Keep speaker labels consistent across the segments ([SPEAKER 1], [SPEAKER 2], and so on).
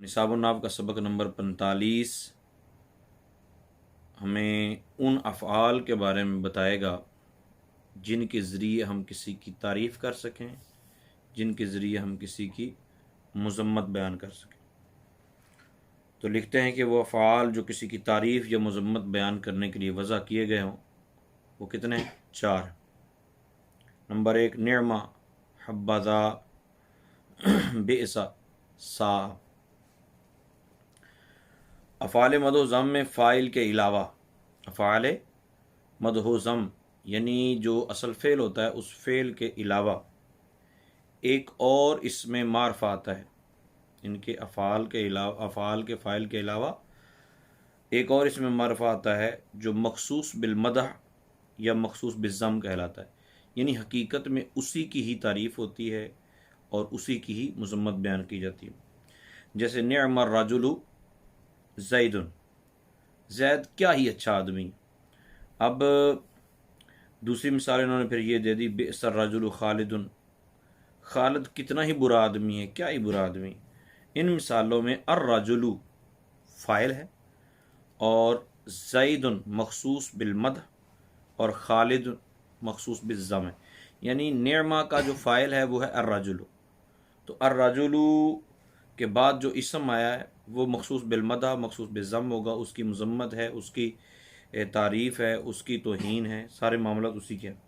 [SPEAKER 1] निसाबुन्नाहव का सबक नंबर 45 हमें उन अफ़आल के बारे में बताएगा जिनके ज़रिए हम किसी की तारीफ़ कर सकें, जिनके ज़रिए हम किसी की मज़म्मत बयान कर सकें। तो लिखते हैं कि वो अफ़आल जो किसी की तारीफ़ या मज़म्मत बयान करने के लिए वज़ा किए गए हों वो कितने हैं? 4। नंबर 1 निअमा, हब्बज़ा, बिअसा, सा। अफ़ाल मदो ज़म में फ़ाइल के अलावा, अफ़ाल मदो ज़म यानी जो असल फ़ेल होता है उस फ़ेल के अलावा एक और इसमें मारफ़ा आता है। इनके अफ़ाल के अलावा, अफ़ाल के फ़ाइल के अलावा एक और इसमें मारफ़ा आता है जो मखसूस बिलमदह या मखसूस बिज़्ज़म कहलाता है। यानी हकीकत में उसी की ही तारीफ़ होती है और उसी की ही मज़म्मत बयान की जाती है। जैसे निअमर रजुलु ज़ैदुन, ज़ैद क्या ही अच्छा आदमी। अब दूसरी मिसाल इन्होंने फिर ये दे दी, बिअसर रजुलु खालिदुन, खालिद कितना ही बुरा आदमी है, क्या ही बुरा आदमी। इन मिसालों में अर रजुलु फ़ाइल है और ज़ैदुन मखसूस बिलमद और खालिद मखसूस बिज़्ज़म है। यानी निअमा का जो फ़ाइल है वो है अर रजुलु, तो अर रजुलु के बाद जो इसम आया है वो मखसूस बिलमदा मखसूस बिज़्ज़म होगा, उसकी मज़म्मत है, उसकी तारीफ़ है, उसकी तौहीन है, सारे मामला उसी के हैं।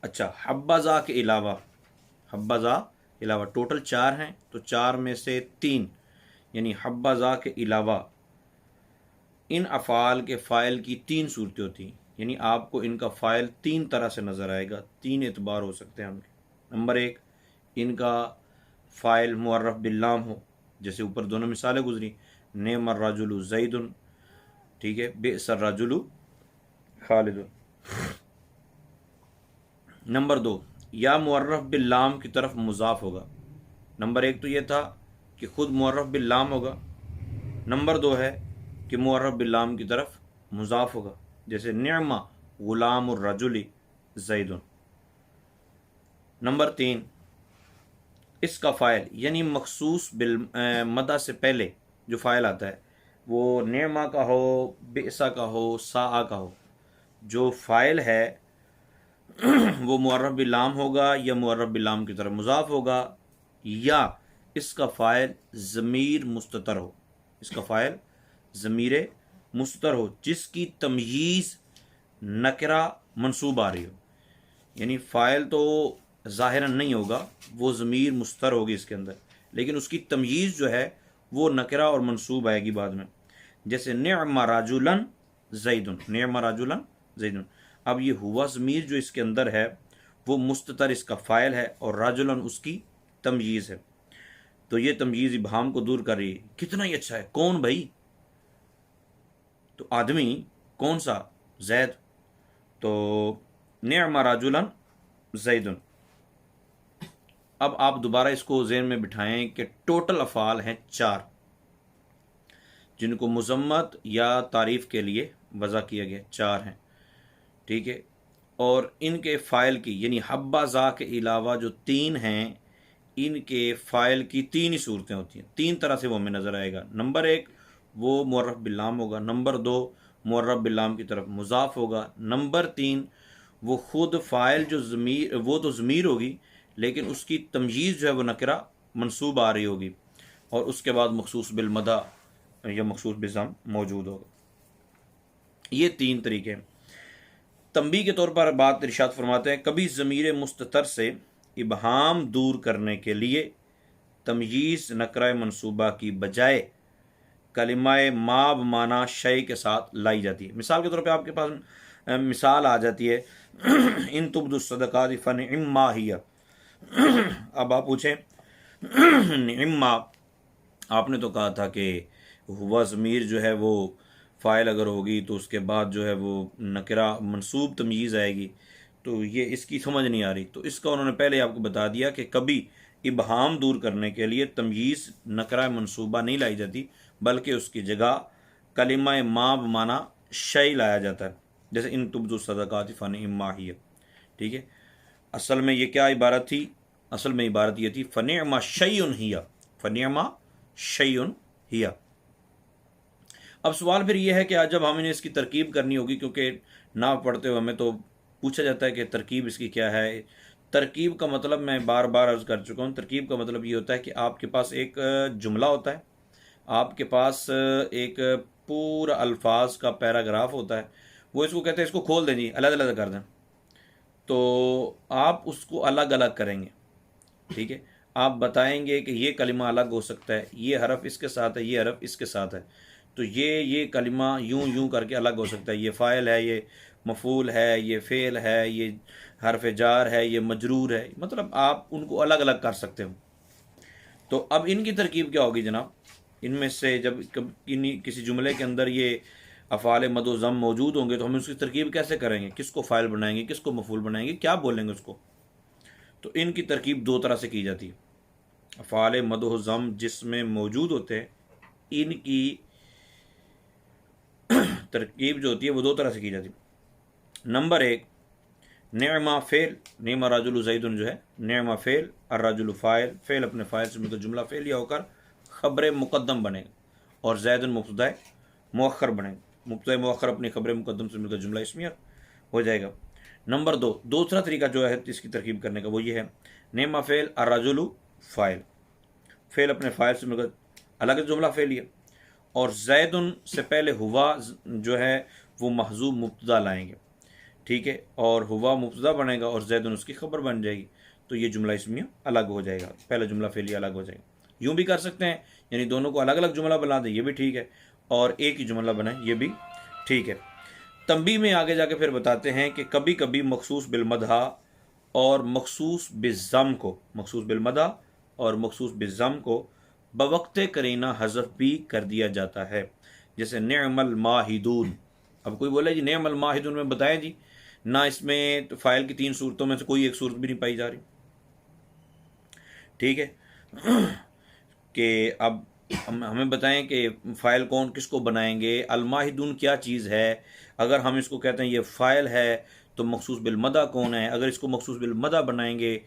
[SPEAKER 1] अच्छा, हब्बाज़ा के अलावा, हब्बाज़ा के अलावा टोटल 4 हैं, तो 4 में से 3 यानी हब्बाज़ा के अलावा इन अफ़ाल के फ़ाइल की 3 सूरतें होती हैं। यानी आपको इनका फ़ाइल 3 तरह से नज़र आएगा, 3 एतबार हो सकते हैं उनके। नंबर 1, इनका फ़ाइल मुअर्रफ़ बिल्लाम हो, जैसे ऊपर दोनों मिसालें गुजरी, नेमर रजुलु ज़ैदुन, ठीक है, बिअसर रजुलु खालिदुन। नंबर 2, या मुअर्रफ़ बिल्लाम की तरफ मुज़ाफ़ होगा। नंबर 1 तो ये था कि ख़ुद मुअर्रफ़ बिल्लाम होगा। नंबर 2 है कि मुअर्रफ़ बिल्लाम की तरफ मुज़ाफ़ होगा, जैसे निअमा गुलामुर रजुली ज़ैदुन। नंबर 3, इसका फ़ाइल यानी मखसूस बिल मदा से पहले जो फ़ाइल आता है वो निअमा का हो, बिअसा का हो, सा का हो, जो फ़ाइल है वो मुअर्रफ़ बिल्लाम होगा या मुअर्रफ़ बिल्लाम की तरफ मुज़ाफ़ होगा, या इसका फ़ाइल ज़मीर मुस्ततर हो, इसका फ़ाइल ज़मीर मुस्ततर हो जिसकी तमयीज़ नकरा मंसूब आ रही हो। यानी फ़ाइल तो ज़ाहिरन नहीं होगा, वो ज़मीर मुस्ततर होगी इसके अंदर, लेकिन उसकी तमयीज़ जो है वो नकरा और मंसूब आएगी बाद में। जैसे निअमा रजुलन ज़ैदुन, निअमा रजुलन ज़ैदुन। अब ये हुआ ज़मीर जो इसके अंदर है वो मुस्ततर इसका फ़ाइल है और रजुलन उसकी तमयीज़ है, तो ये तमयीज़ इबहाम को दूर कर रही है। कितना ही अच्छा है, कौन भाई, तो आदमी कौन सा, ज़ैद, तो निअमा रजुलन ज़ैदुन। अब आप दोबारा इसको ज़हन में बिठाएं कि टोटल अफ़ाल हैं 4 जिनको मुज़म्मत या तारीफ़ के लिए वज़ा किया गया, 4 हैं, ठीक है। और इनके फ़ाइल की यानी हब्बाज़ा के अलावा जो 3 हैं इनके फ़ाइल की 3 ही सूरतें होती हैं, 3 तरह से वो हमें नज़र आएगा। नंबर 1 वो मुअर्रफ़ बिल्लाम होगा, नंबर 2 मुअर्रफ़ बिल्लाम की तरफ मुज़ाफ़ होगा, नंबर 3 वो ख़ुद फ़ाइल जो ज़मीर वो तो ज़मीर होगी लेकिन उसकी तमयीज़ जो है वो नकरा मंसूब आ रही होगी, और उसके बाद मखसूस बिलमदा या मखसूस बिज़्ज़म मौजूद होगा। ये 3 तरीके हैं। तंबी के तौर पर बात इरशाद फरमाते हैं, कभी ज़मीर मुस्ततर से इबहाम दूर करने के लिए तमयीज़ नकरा मंसूबा की बजाय कलिमाए माब माना शय के साथ लाई जाती है। मिसाल के तौर पे आपके पास मिसाल आ जाती है इन तुब्दुस सदक़ात फनिअम्मा हिया। अब आप पूछें निअम्मा, आपने तो कहा था कि हुआ ज़मीर जो है वो फ़ाइल अगर होगी तो उसके बाद जो है वो नकरा मंसूब तमयीज़ आएगी, तो ये इसकी समझ नहीं आ रही। तो इसका उन्होंने पहले आपको बता दिया कि कभी इबहाम दूर करने के लिए तमयीज़ नकरा मंसूबा नहीं लाई जाती, बल्कि उसकी जगह कलिमा माब माना शय लाया जाता है, जैसे इन तुब्दु सदक़ात फनिअम्मा हिया, ठीक है। असल में ये क्या इबारत थी, असल में इबारत ये थी फनिअम्मा शयउन हिया, फनियमा शय्युन हिया। अब सवाल फिर ये है कि आज जब हमें इसकी तरकीब करनी होगी, क्योंकि ना पढ़ते हुए हमें तो पूछा जाता है कि तरकीब इसकी क्या है। तरकीब का मतलब मैं बार बार अर्ज कर चुका हूँ, तरकीब का मतलब ये होता है कि आपके पास एक जुमला होता है, आपके पास एक पूरा अल्फाज का पैराग्राफ होता है, वो इसको कहते हैं, इसको खोल दें जी, अलग अलग कर दें, तो आप उसको अलग अलग करेंगे। ठीक है, आप बताएंगे कि ये कलिमा अलग हो सकता है, ये हरफ इसके साथ है, ये हरफ इसके साथ है, तो ये कलिमा यूं यूं करके अलग हो सकता है, ये फ़ाइल है, ये मफूल है, ये फ़ेल है, ये हरफ जार है, ये मजरूर है, मतलब आप उनको अलग अलग कर सकते हो। तो अब इनकी तरकीब क्या होगी जनाब, इनमें से जब किसी जुमले के अंदर ये अफ़ाल मद व ज़म मौजूद होंगे तो हम उसकी तरकीब कैसे करेंगे, किसको फ़ाइल बनाएंगे, किसको मफूल बनाएंगे, क्या बोलेंगे उसको। तो इनकी तरकीब दो तरह से की जाती है। अफ़ाल मद व ज़म जिसमें मौजूद होते हैं, इनकी तरकीब जो होती है वो दो तरह से की जाती है। नंबर एक, नेमा फ़ेल, नेमा राजुल ज़ैदुन जो है, नेमा फ़ेल और राजुल फ़ाइल, फ़ेल अपने फ़ाइल से मिलकर जुमला फ़ेलिया होकर ख़बर मुक़द्दम बनेगा और ज़ैदुन मुब्तदा मुअख्खर बनेगा, मुब्तदा मुअख्खर अपनी ख़बर मुक़द्दम से मिलकर जुमला इस्मिया हो जाएगा। नंबर दो, दूसरा तरीका जो है इसकी तरकीब करने का वो ये है, नेमा फ़ेल और राजुल फ़ाइल, फ़ेल अपने फ़ाइल से मिलकर अलग जुमला फ़ेलिया और ज़ैदुन से पहले हुआ जो है वो महज़ूब मुब्तदा लाएंगे। ठीक है, और हुआ मुब्तदा बनेगा और ज़ैदुन उसकी खबर बन जाएगी, तो ये जुमला इसमें अलग हो जाएगा, पहला जुमला फेलिया अलग हो जाएगा। यूँ भी कर सकते हैं, यानी दोनों को अलग अलग जुमला बना दें, ये भी ठीक है, और एक ही जुमला बनाए, ये भी ठीक है। तंबी में आगे जाके फिर बताते हैं कि कभी कभी मखसूस बिलमदहा और मखसूस बिज़्ज़म को, मखसूस बिलमदहा और मखसूस बिज़्ज़म को बवक्त करीना हज़फ भी कर दिया जाता है, जैसे नेअमल माहिदून। अब कोई बोले जी नेअमल माहिदून में बताएं जी, ना इसमें तो फ़ाइल की तीन सूरतों में से कोई एक सूरत भी नहीं पाई जा रही। ठीक है, कि अब हमें बताएं कि फ़ाइल कौन किसको बनाएंगे, अलमाहिदून क्या चीज़ है, अगर हम इसको कहते हैं ये फ़ाइल है तो मखसूस बिलमदा कौन है, अगर इसको मखसूस बिलमदा बनाएंगे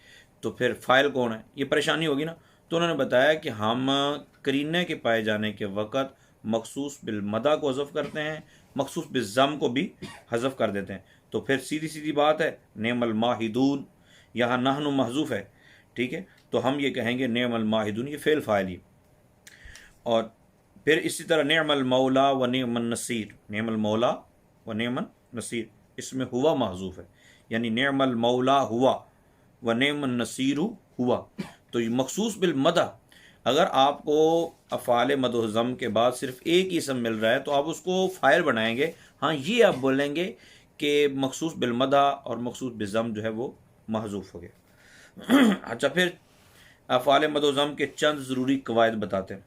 [SPEAKER 1] तो फिर फ़ाइल कौन है, ये परेशानी होगी ना। तो उन्होंने बताया कि हम करीने के पाए जाने के वक़्त मखसूस बिलमदा को हज़फ करते हैं, मखसूस बिज़्ज़म को भी हज़फ कर देते हैं, तो फिर सीधी सीधी बात है नेमल माहिदून, यहाँ नहनु महजूफ़ है। ठीक है, तो हम ये कहेंगे नेमल माहिदून, ये फ़ेल फ़ाइल ही। और फिर इसी तरह नेमल मौला व नेमन नसीर, नेमल मौला व नेमन नसीर, इसमें हुआ महजूफ़ है, यानी नेमल मौला हुआ व नेमन नसीर हुआ। तो ये मखसूस बिल मदा, अगर आपको अफ़ाल मद व ज़म के बाद सिर्फ एक ही इसम मिल रहा है तो आप उसको फ़ाइल बनाएंगे। हाँ, ये आप बोलेंगे कि मखसूस बिल मदा और मखसूस बिज़म जो है वो महजूफ़ हो गया। अच्छा, फिर अफ़ाल मद व ज़म के चंद ज़रूरी कवायद बताते हैं,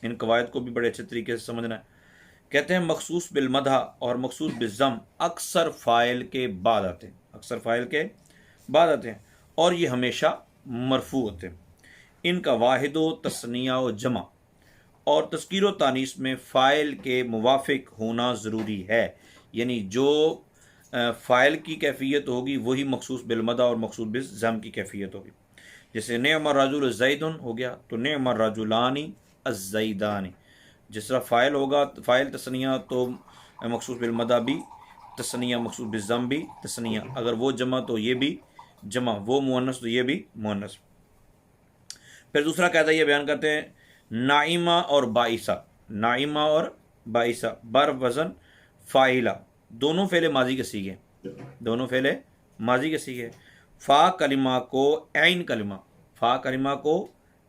[SPEAKER 1] इन कवायद को भी बड़े अच्छे तरीके से समझना है। कहते हैं मखसूस बिल मदा और मखसूस बिज़म अक्सर फ़ाइल के बाद आते हैं, अक्सर फ़ाइल के बाद आते हैं, और ये हमेशा मरफू होते हैं। इनका वाहिद व तस्निया व जमा और तस्कीर व तानीस में फ़ाइल के मुवाफ़िक होना ज़रूरी है, यानी जो फ़ाइल की कैफियत होगी वही मखसूस बिलमदा और मखसूस बिज़्ज़म की कैफियत होगी। जैसे नेअमर राजुल ज़ैदुन हो गया तो नेअमर राजुलानी अज़्ज़ैदानी, जिस तरह फ़ाइल होगा फ़ाइल तस्निया तो मखसूस बिलमदा भी तस्निया, मखसूस बिज़्ज़म भी तस्निया, अगर वो जमा तो ये भी जमा, वो मुअन्नस तो ये भी मुअन्नस। फिर दूसरा कहता है, ये बयान करते हैं नाइमा और बाइसा, नाइमा और बाइसा बर वज़न फ़ाइला, दोनों फ़ेले माजी के सीखे, दोनों फ़ेले माजी के सीखे। फ़ा कलिमा को ऐन कलिमा, फ़ा कलिमा को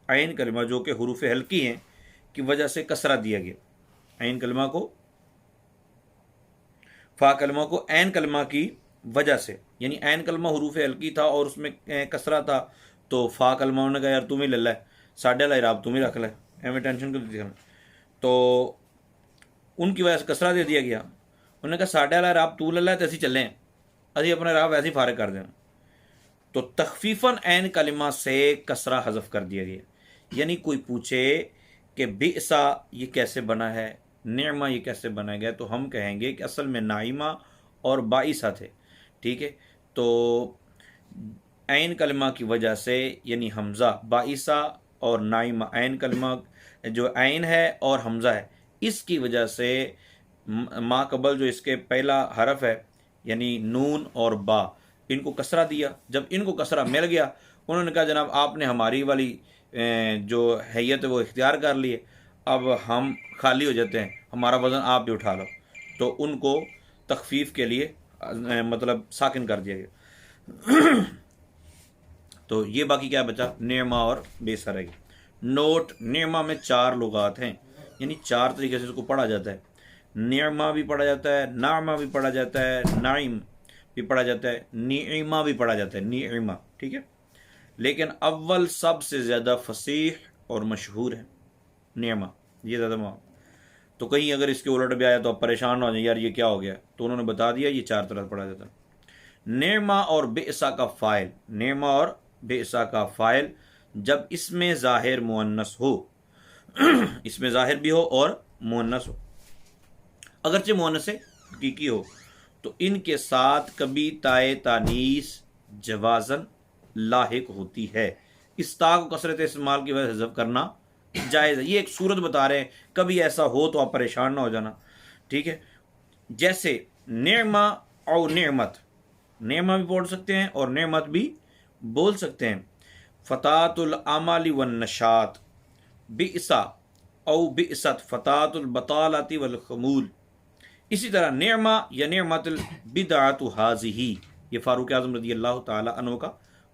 [SPEAKER 1] ऐन कलिमा जो कि हुरूफ़ हल्की हैं की वजह से कसरा दिया गया, ऐन कलिमा को, फ़ा कलिमा को ऐन कलिमा की वजह से, यानी ऐन कलमा हुरूफ़ हल्की था और उसमें कसरा था, तो फ़ा कलमा उन्होंने कहा यार तुम ही ले लै, साढ़े ला इराब तुम ही रख ले, एवं टेंशन क्यों दी, तो उनकी वजह से कसरा दे दिया गया। उन्होंने कहा साढ़े ला इराब तू ले लै तो असी चलें, असी अपना इराब वैसे ही फारिग कर देना, तो तखफीफन ऐन कलिमा से कसरा हज़फ कर दिया गया। यानी कोई पूछे कि बिसा ये कैसे बना है, नेमा ये कैसे बना गया, तो हम कहेंगे कि असल में नाइमा और बाइसा थे। ठीक है, तो ऐन कलमा की वजह से यानी हमज़ा बाइसा और नाइमा, ऐन कलमा जो ऐन है और हमज़ा है, इसकी वजह से मा कबल जो इसके पहला हरफ है यानी नून और बा, इनको कसरा दिया। जब इनको कसरा मिल गया, उन्होंने कहा जनाब आपने हमारी वाली जो हैयत है वो इख्तियार कर ली है, अब हम खाली हो जाते हैं, हमारा वज़न आप भी उठा लो। तो उनको तखफीफ के लिए मतलब साकिन कर दिया गया। तो ये बाकी क्या बचा, नेमा और बेसर है। नोट, नेमा में 4 लुगात हैं, यानी 4 तरीके से इसको पढ़ा जाता है। नेमा भी पढ़ा जाता है, नामा भी पढ़ा जाता है, नाइम भी पढ़ा जाता है, नीमा भी पढ़ा जाता है, नीमा, ठीक है। लेकिन अव्वल सबसे ज़्यादा फसीह और मशहूर है नेमा, ये ज़्यादा माम। तो कहीं अगर इसके उलट भी आया तो आप परेशान ना हो जाए, यार ये क्या हो गया, तो उन्होंने बता दिया ये 4 तरह पढ़ा जाता है। नेमा और बेसा का फ़ाइल, नेमा और बेसा का फ़ाइल जब इसमें ज़ाहिर मुअन्नस हो, इसमें ज़ाहिर भी हो और मुअन्नस हो, अगरचे मुअन्नस हकीकी हो, तो इनके साथ कभी ताए तानीस जवाज़न लाहिक होती है। इस ता को कसरत इस्तेमाल की वजह से हज़फ करना जायज़ है। ये एक सूरत बता रहे हैं, कभी ऐसा हो तो आप परेशान ना हो जाना, ठीक है। जैसे नेमा और नेमत, नेमा भी बोल सकते हैं और नेमत भी बोल सकते हैं। फ़तातुल अमाली वन नशात, बिसा औ बिसत फ़तातुल बतालाती वल खमूल। इसी तरह नेमा या नेमतुल बिदअतु हाज़िही, ये फ़ारूक आज़म रज़ी अल्लाह ताला अन्हु का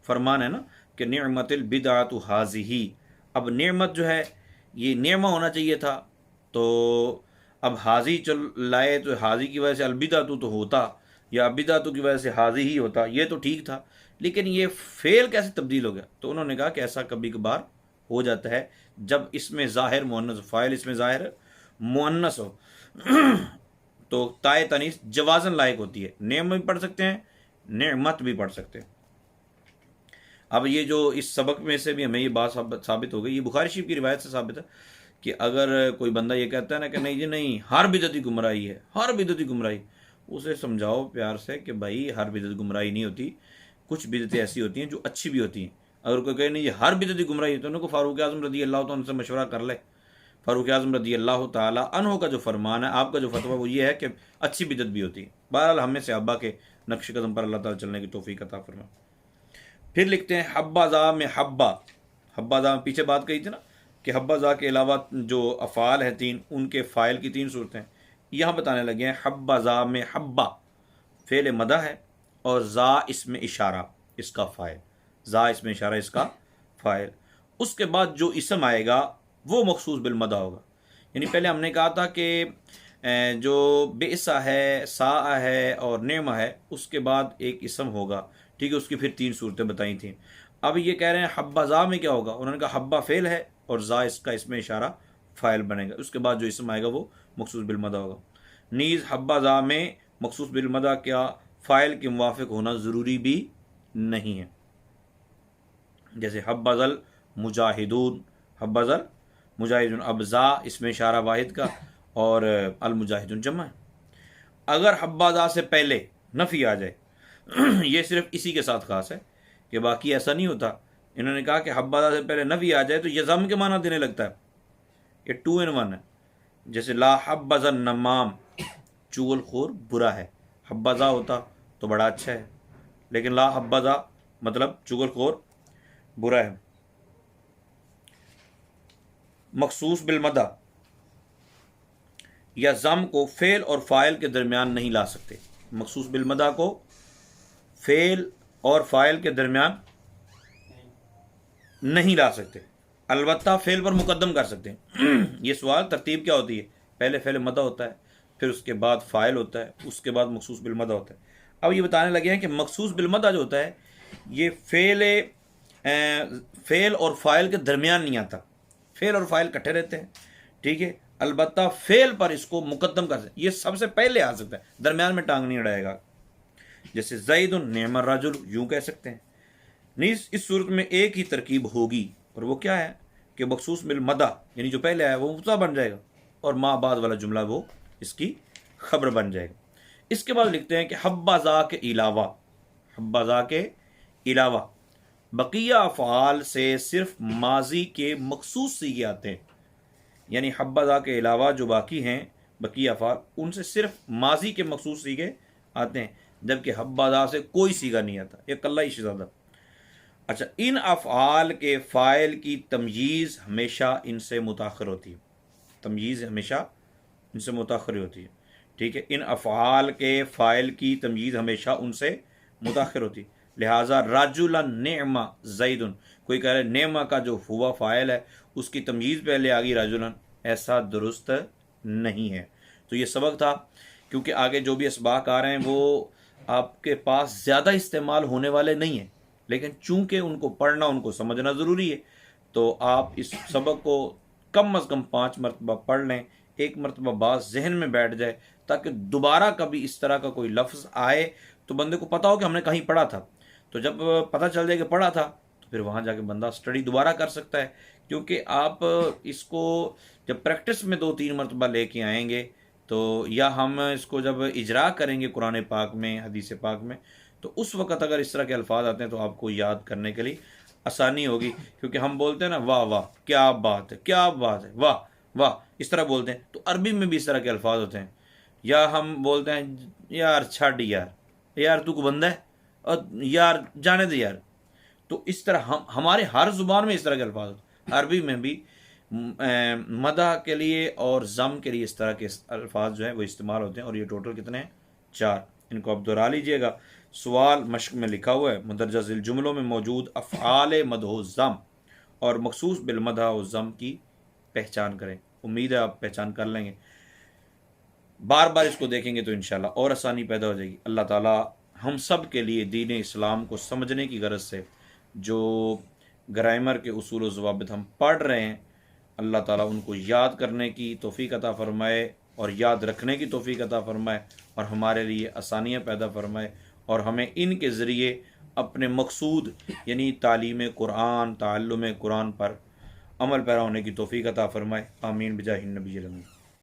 [SPEAKER 1] फरमान है ना कि नेमतुल बिदअतु हाज़िही। अब नेमत जो है ये नेमा होना चाहिए था, तो अब हाजी चल लाए तो हाजी की वजह से अलबिदातु तो होता, या अबिदातु की वजह से हाजी ही होता, ये तो ठीक था। लेकिन ये फेल कैसे तब्दील हो गया, तो उन्होंने कहा कि ऐसा कभी कभार हो जाता है जब इसमें ज़ाहिर मुअन्नस, फ़ाइल इसमें ज़ाहिर मुअन्नस हो, तो ताए तनीस जवाज़न लायक होती है। नेम भी पढ़ सकते हैं, नेमत भी पढ़ सकते हैं। अब ये जो इस सबक में से भी हमें ये बात साबित हो गई, ये बुखारी शरीफ की रिवायत से साबित है कि अगर कोई बंदा ये कहता है ना कि नहीं जी नहीं हर बिदअती गुमराही है, हर बिदअती गुमराही, उसे समझाओ प्यार से कि भाई हर बिदअत गुमराही नहीं होती, कुछ बिदअतें ऐसी होती हैं जो अच्छी भी होती हैं। अगर कोई कहे नहीं ये हर बिदअती गुमराही है, तो उनको फ़ारूक आज़म रज़ी अल्लाह तआला से मशवरा कर ले। फ़ारूक आज़म रज़ी अल्लाह ताला अन्हु का जो फरमान है, आपका जो फतवा वो ये है कि अच्छी बिदअत भी होती है। बहरहाल हमें सहाबा के नक्श कदम पर अल्लाह ताला चलने की तौफीक अता फरमाए। फिर लिखते हैं हब्बाज़ा में हब्बा, हब्बाज़ा में पीछे बात कही थी ना कि हब्बाज़ा के अलावा जो अफ़ाल हैं 3, उनके फ़ाइल की 3 सूरतें यहाँ बताने लगे हैं। हब्बाज़ा में हब्बा फ़ेल मदा है और ज़ा इसमें इशारा इसका फ़ाइल, ज़ा इसमें इशारा इसका फ़ाइल। उसके बाद जो इसम आएगा वो मखसूस बिल मदा होगा। यानी पहले हमने कहा था कि जो बेसा है, सा है और नेमा है, उसके बाद एक इसम होगा, ठीक है। उसकी फिर 3 सूरतें बताई थी। अब ये कह रहे हैं हब्बाज़ा में क्या होगा, उन्होंने कहा हब्बा फ़ेल है और ज़ा इसका इसमें इशारा फ़ाइल बनेगा, उसके बाद जो इसम आएगा वो मखसूस बिल मदा होगा। नीज़ हब्बाज़ा में मखसूस बिल मदा क्या फ़ाइल के मुवाफ़िक होना ज़रूरी भी नहीं है। जैसे हब्बाज़ल मुजाहिदून, हब्बाज़ल मुजाहिदून, अब ज़ा इसमें इशारा वाहिद का और अल मुजाहिदून जमा है। अगर हब्बाज़ा से पहले नफ़ी आ जाए, ये सिर्फ इसी के साथ ख़ास है कि बाकी ऐसा नहीं होता। इन्होंने कहा कि हब्बाज़ा से पहले नफ़ी आ जाए तो ये ज़म के माना देने लगता है, ये 2 in 1 है। जैसे ला हब्बाज़न नमाम, चुगलखोर बुरा है, हब्बाज़ा होता तो बड़ा अच्छा है, लेकिन ला हब्बाज़ा मतलब चुगलखोर बुरा है। मखसूस बिल मदा या ज़म को फ़ेल और फ़ाइल के दरमियान नहीं ला सकते। मखसूस बिल मदा को फ़ेल और फ़ाइल के दरमियान नहीं ला सकते, अलबत्ता फ़ेल पर मुकद्दम कर सकते हैं। ये सवाल तरतीब क्या होती है, पहले फ़ेल मदा होता है, फिर उसके बाद फ़ाइल होता है, उसके बाद मखसूस बिल मदा होता है। अब ये बताने लगे हैं कि मखसूस बिल मदा जो होता है ये फ़ेल और फ़ाइल के दरमियान नहीं आता, फ़ेल और फ़ाइल इकट्ठे रहते हैं, ठीक है। अलबत्ता फ़ेल पर इसको मुकद्दम कर सकते, ये सबसे पहले आ सकता है, दरमियान में टांग नहीं अड़ाएगा। जैसे ज़ैदुन निअमर रजुल, यूँ कह सकते हैं। नहीं, इस सूरत में एक ही तरकीब होगी और वो क्या है कि मखसूस बिल मदा यानी जो पहले आया वो मुब्तदा बन जाएगा और माँ बाद वाला जुमला वो इसकी खबर बन जाएगा। इसके बाद लिखते हैं कि हब्बाज़ा के अलावा, हब्बाज़ा के अलावा बकिया अफ़आल से सिर्फ माजी के मखसूस सीगे आते हैं, यानी हब्बदा के अलावा जो बाकी हैं बकिया अफ़आल, उनसे सिर्फ माजी के मखसूस सीगे आते हैं, जबकि हब्बदा से कोई सीगा नहीं आता, ये कल्ला ही ज़्यादा। अच्छा, इन अफ़आल के फ़ाइल की तमयीज़ हमेशा इनसे मुताखिर होती है, तमयीज़ हमेशा इनसे मुताखिर होती है। ठीक है, इन अफ़आल के फ़ाइल की तमयीज़ हमेशा उनसे मुताखिर होती है। लिहाजा राजुलन नेमा जैदुन, कोई कह रहे नेमा का जो हुआ फ़ाइल है उसकी तमयीज़ पहले आ गई राजुलन, ऐसा दुरुस्त नहीं है। तो ये सबक था, क्योंकि आगे जो भी इसबाक आ रहे हैं वो आपके पास ज़्यादा इस्तेमाल होने वाले नहीं हैं, लेकिन चूंकि उनको पढ़ना, उनको समझना ज़रूरी है, तो आप इस सबक को कम अज़ कम 5 मरतबा पढ़ लें, एक मरतबा बात जहन में बैठ जाए, ताकि दोबारा कभी इस तरह का कोई लफ्ज़ आए तो बंदे को पता हो कि हमने कहीं पढ़ा था। तो जब पता चल जाए कि पढ़ा था, तो फिर वहाँ जाके बंदा स्टडी दोबारा कर सकता है। क्योंकि आप इसको जब प्रैक्टिस में 2-3 मरतबा लेके आएंगे, तो या हम इसको जब इजरा करेंगे कुरान पाक में, हदीस पाक में, तो उस वक़्त अगर इस तरह के अल्फाज आते हैं तो आपको याद करने के लिए आसानी होगी। क्योंकि हम बोलते हैं ना, वाह वाह क्या बात है, क्या बात है, वाह वाह, इस तरह बोलते हैं, तो अरबी में भी इस तरह के अल्फाज होते हैं। या हम बोलते हैं यार छड़ यार, यार तू को बंदा है, और यार जाने दे यार। तो इस तरह हम हमारे हर ज़ुबान में इस तरह के अल्फाज होते हैं, अरबी में भी मदह के लिए और ज़म के लिए इस तरह के अल्फाज जो हैं वो इस्तेमाल होते हैं। और ये टोटल कितने हैं? 4। इनको आप दोहरा लीजिएगा। सवाल मश्क में लिखा हुआ है, मुदरजा ज़िल जुमलों में मौजूद अफ़आल मदह ज़म और मखसूस बिल मदह और ज़म की पहचान करें। उम्मीद है आप पहचान कर लेंगे। बार बार इसको देखेंगे तो इंशाल्लाह और आसानी पैदा हो जाएगी। अल्लाह ताला हम सब के लिए दीन इस्लाम को समझने की गरज से जो ग्रामर के उसूल व ज़वाबित हम पढ़ रहे हैं, अल्लाह ताला उनको याद करने की तौफ़ीक़ अता फ़रमाए और याद रखने की तौफ़ीक़ अता फ़रमाए और हमारे लिए आसानियाँ पैदा फ़रमाए और हमें इनके ज़रिए अपने मकसूद यानी तालीम कुरान, ताल्लुम कुरान पर अमल पैरा होने की तौफ़ीक़ अता फ़रमाए। आमीन बिजाहिन नबी।